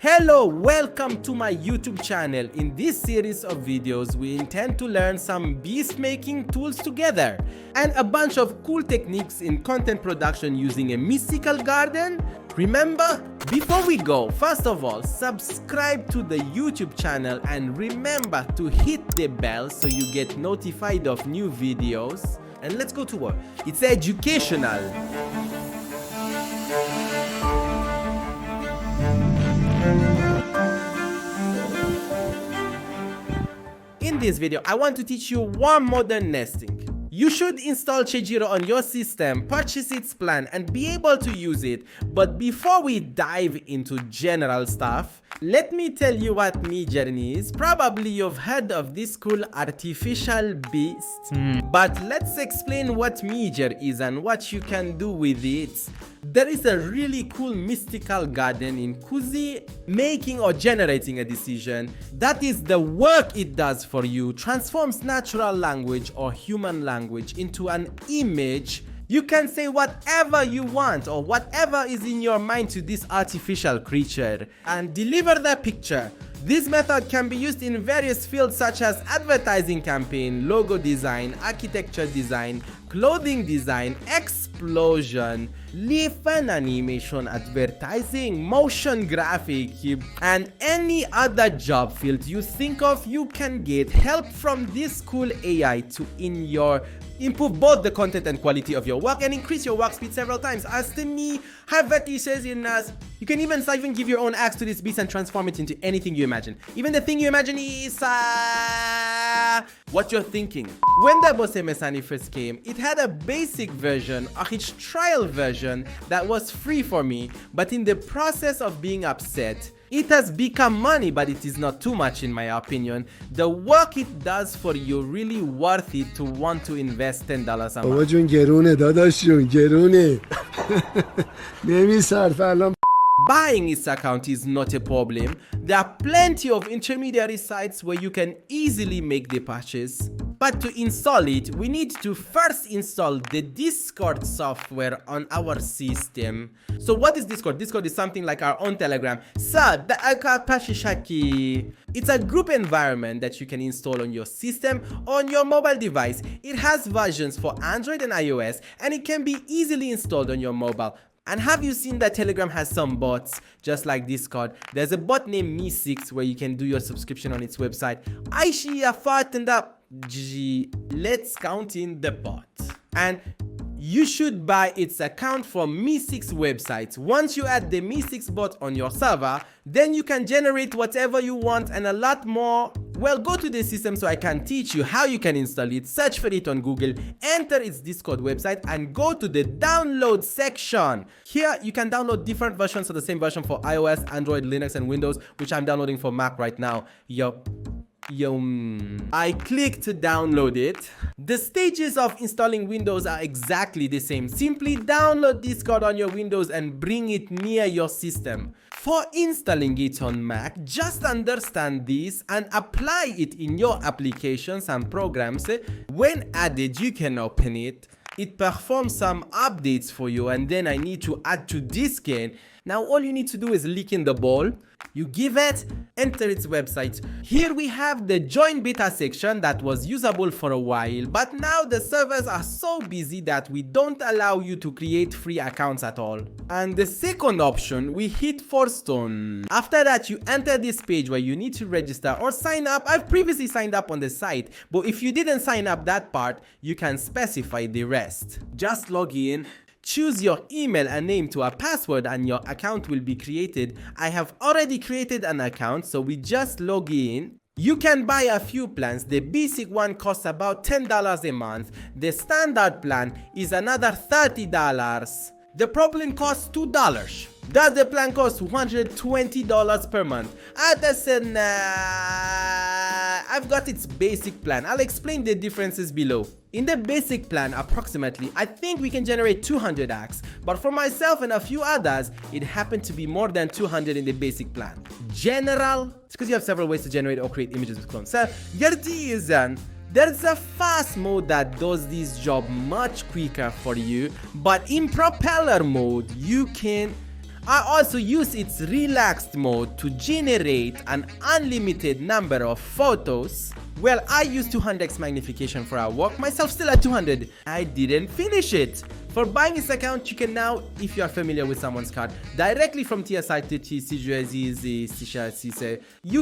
Hello, welcome to my YouTube channel. In this series of videos, we intend to learn some beast making tools together and a bunch of cool techniques in content production using a mystical garden. Remember, before we go, first of all, subscribe to the YouTube channel and remember to hit the bell so you get notified of new videos. And let's go to work. It's educational. In this video, I want to teach you one modern nesting. You should install Chejiro on your system, purchase its plan, and be able to use it. But before we dive into general stuff, let me tell you what Midgerni is. Probably you've heard of this cool artificial beast. But let's explain what Midger is and what you can do with it. There is a really cool mystical garden in Kuzi. Making or generating a decision, that is the work it does for you, transforms natural language or human language into an image. You can say whatever you want or whatever is in your mind to this artificial creature and deliver the picture. This method can be used in various fields such as advertising campaign, logo design, architecture design, clothing design, explosion, leaf and animation advertising, motion graphic, and any other job field you think of. You can get help from this cool AI to improve both the content and quality of your work and increase your work speed several times. As to me, have says in us, you can even give your own axe to this beast and transform it into anything you imagine. Even the thing you imagine is what you're thinking. When the Bose Mesani first came, it had a basic version, its trial version that was free for me, but in the process of being upset, it has become money, but it is not too much in my opinion. The work it does for you really worth it to want to invest $10 a month. بابا جون گرونه داداش جون گرونه نمیصرف الان. Buying its account is not a problem. There are plenty of intermediary sites where you can easily make the purchase. But to install it, we need to first install the Discord software on our system. So what is Discord? Discord is something like our own Telegram. It's a group environment that you can install on your system or on your mobile device. It has versions for Android and iOS, and it can be easily installed on your mobile. And have you seen that Telegram has some bots just like Discord? There's a bot named Me6 where you can do your subscription on its website. Let's count in the bot. And you should buy its account from Me6 website. Once you add the Me6 bot on your server, then you can generate whatever you want and a lot more. Well, go to the system so I can teach you how you can install it. Search for it on Google, enter its Discord website, and go to the download section. Here you can download different versions of the same version for iOS, Android, Linux, and Windows, which I'm downloading for Mac right now. I click to download it. The stages of installing Windows are exactly the same. Simply download Discord on your Windows and bring it near your system. For installing it on Mac, just understand this and apply it in your applications and programs. When added, you can open it. It performs some updates for you, and then I need to add to Gettinh. Now all you need to do is lick in the ball. You give it, enter its website. Here we have the join beta section that was usable for a while, but now the servers are so busy that we don't allow you to create free accounts at all. And the second option, we hit 4 stone. After that, you enter this page where you need to register or sign up. I've previously signed up on the site, but if you didn't sign up that part, you can specify the rest. Just log in. Choose your email and name to a password and your account will be created. I have already created an account, so we just log in. You can buy a few plans. The basic one costs about $10 a month. The standard plan is another $30. The problem costs $2. Does the plan cost $120 per month? I said, nah, I've got its basic plan. I'll explain the differences below. In the basic plan, approximately, I think we can generate 200 acts, but for myself and a few others, it happened to be more than 200 in the basic plan. General, it's because you have several ways to generate or create images with clones. So, Gettinh, there's a fast mode that does this job much quicker for you, but in propeller mode, you can I also use its relaxed mode to generate an unlimited number of photos. Well, I use 200x magnification for our work, myself still at 200. I didn't finish it. For buying this account, you can now, if you are familiar with someone's card, directly from their site, you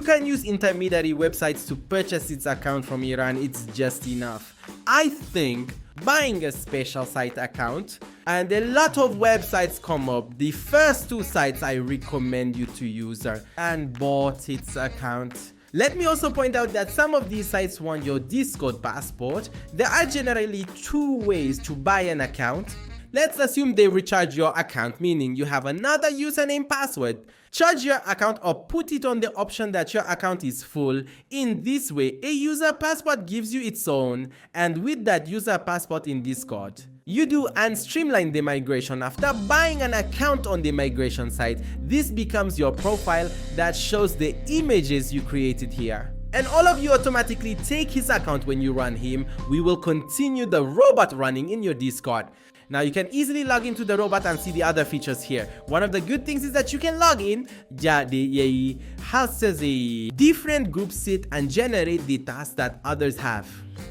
can use intermediary websites to purchase its account from Iran. It's just enough. I think buying a special site account, and a lot of websites come up. The first two sites I recommend you to use are and bought its account. Let me also point out that some of these sites want your Discord passport. There are generally two ways to buy an account. Let's assume they recharge your account, meaning you have another username password. Charge your account or put it on the option that your account is full. In this way, a user passport gives you its own, and with that user passport in Discord, you do and streamline the migration. After buying an account on the migration site, this becomes your profile that shows the images you created here. And all of you automatically take his account when you run him. We will continue the robot running in your Discord. Now you can easily log into the robot and see the other features here. One of the good things is that you can log in, different groups sit and generate the tasks that others have.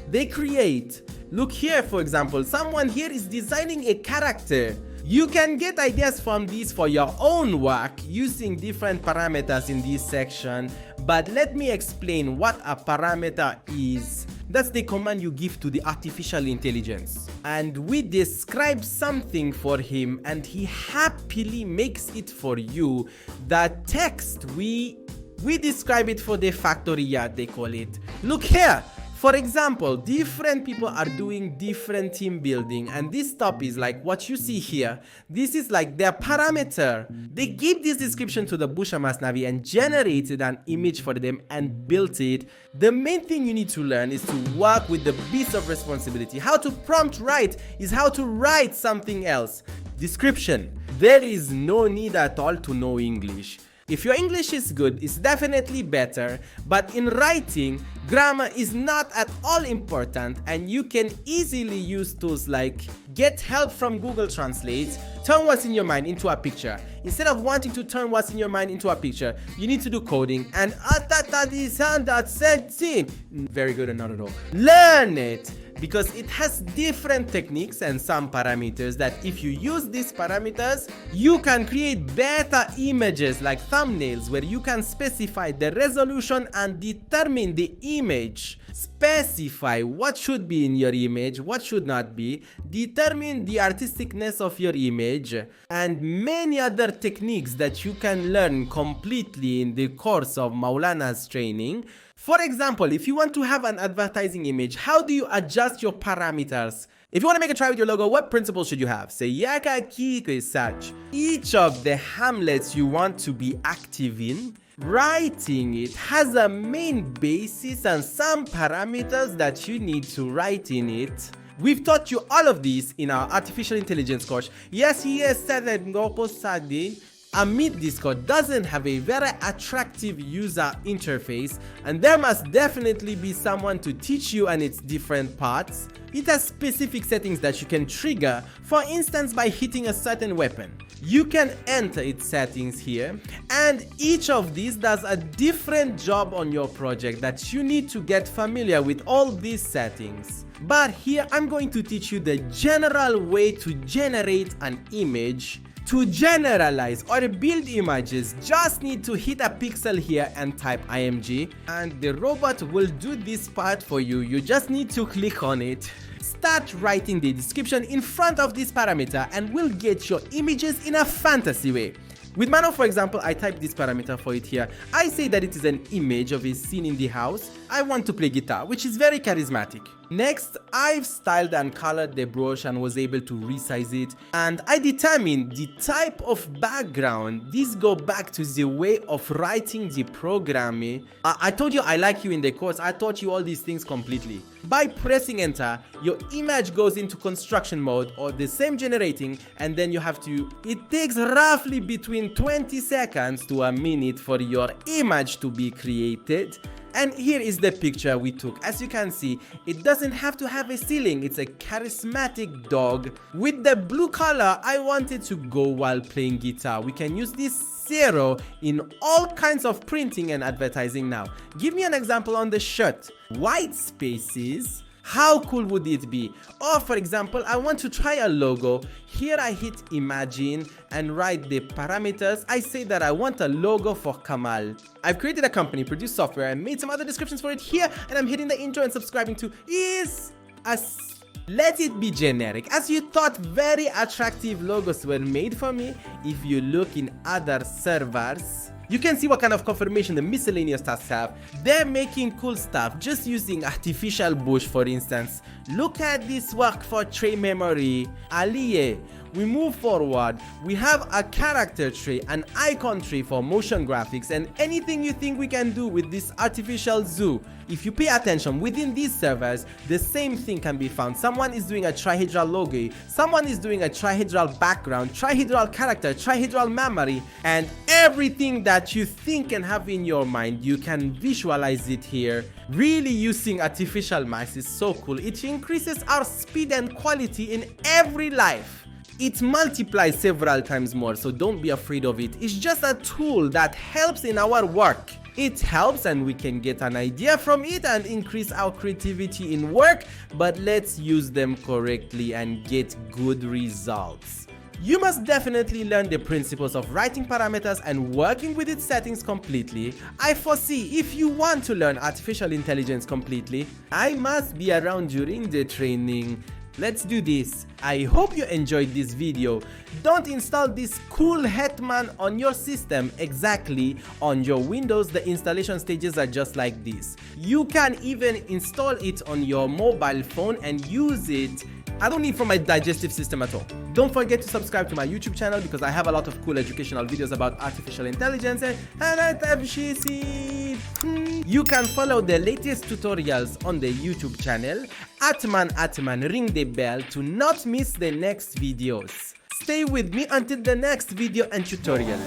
They create. Look here, for example, someone here is designing a character. You can get ideas from these for your own work using different parameters in this section, but let me explain what a parameter is. That's the command you give to the artificial intelligence. And we describe something for him and he happily makes it for you. That text, we describe it for the factoria, they call it. Look here. For example, different people are doing different team building, and this top is like what you see here. This is like their parameter. They give this description to the Busha Masnavi and generated an image for them and built it. The main thing you need to learn is to work with the beast of responsibility. How to prompt write is how to write something else. Description. There is no need at all to know English. If your English is good, it's definitely better, but in writing, grammar is not at all important, and you can easily use tools like get help from Google Translate, turn what's in your mind into a picture. Instead of wanting to turn what's in your mind into a picture, you need to do coding and very good and not at all. Learn it! Because it has different techniques and some parameters that if you use these parameters, you can create better images like thumbnails where you can specify the resolution and determine the image. Specify what should be in your image, what should not be, determine the artisticness of your image, and many other techniques that you can learn completely in the course of Maulana's training. For example, if you want to have an advertising image, how do you adjust your parameters? If you want to make a try with your logo, what principles should you have? Say search. Each of the hamlets you want to be active in, writing it has a main basis and some parameters that you need to write in it. We've taught you all of these in our artificial intelligence course. Yes, he has said that Amid Discord doesn't have a very attractive user interface, and there must definitely be someone to teach you and its different parts. It has specific settings that you can trigger, for instance by hitting a certain weapon. You can enter its settings here, and each of these does a different job on your project that you need to get familiar with all these settings. But here I'm going to teach you the general way to generate an image. To generalize or build images, just need to hit a pixel here and type img, and the robot will do this part for you. You just need to click on it. Start writing the description in front of this parameter and we'll get your images in a fantasy way. With Mano, for example, I type this parameter for it here. I say that it is an image of a scene in the house. I want to play guitar, which is very charismatic. Next, I've styled and colored the brush and was able to resize it. And I determined the type of background. These go back to the way of writing the programming. I told you I like you in the course. I taught you all these things completely. By pressing enter, your image goes into construction mode or the same generating, and then you have to, it takes roughly between 20 seconds to a minute for your image to be created. And here is the picture we took. As you can see, it doesn't have to have a ceiling. It's a charismatic dog. With the blue color, I wanted to go while playing guitar. We can use this zero in all kinds of printing and advertising now. Give me an example on the shirt. White spaces. How cool would it be? Or for example, I want to try a logo. Here I hit imagine and write the parameters. I say that I want a logo for Kamal. I've created a company, produced software, and made some other descriptions for it here, and I'm hitting the intro and subscribing to let it be generic. As you thought very attractive logos were made for me, if you look in other servers, you can see what kind of confirmation the miscellaneous tasks have. They're making cool stuff just using artificial bush, for instance. Look at this work for tray memory. Aliyah. We move forward. We have a character tray, an icon tray for motion graphics, and anything you think we can do with this artificial zoo. If you pay attention within these servers, the same thing can be found. Someone is doing a trihedral logo, someone is doing a trihedral background, trihedral character, trihedral memory, and everything that you think and have in your mind, you can visualize it here. Really using artificial mice is so cool. It increases our speed and quality in every life. It multiplies several times more, so don't be afraid of it. It's just a tool that helps in our work. It helps and we can get an idea from it and increase our creativity in work, but let's use them correctly and get good results. You must definitely learn the principles of writing parameters and working with its settings completely. I foresee if you want to learn artificial intelligence completely, I must be around during the training. Let's do this. I hope you enjoyed this video. Don't install this cool Hetman on your system exactly on your Windows. The installation stages are just like this. You can even install it on your mobile phone and use it. I don't need from my digestive system at all. Don't forget to subscribe to my YouTube channel because I have a lot of cool educational videos about artificial intelligence and you can follow the latest tutorials on the YouTube channel. Atman, ring the bell to not miss the next videos. Stay with me until the next video and tutorial.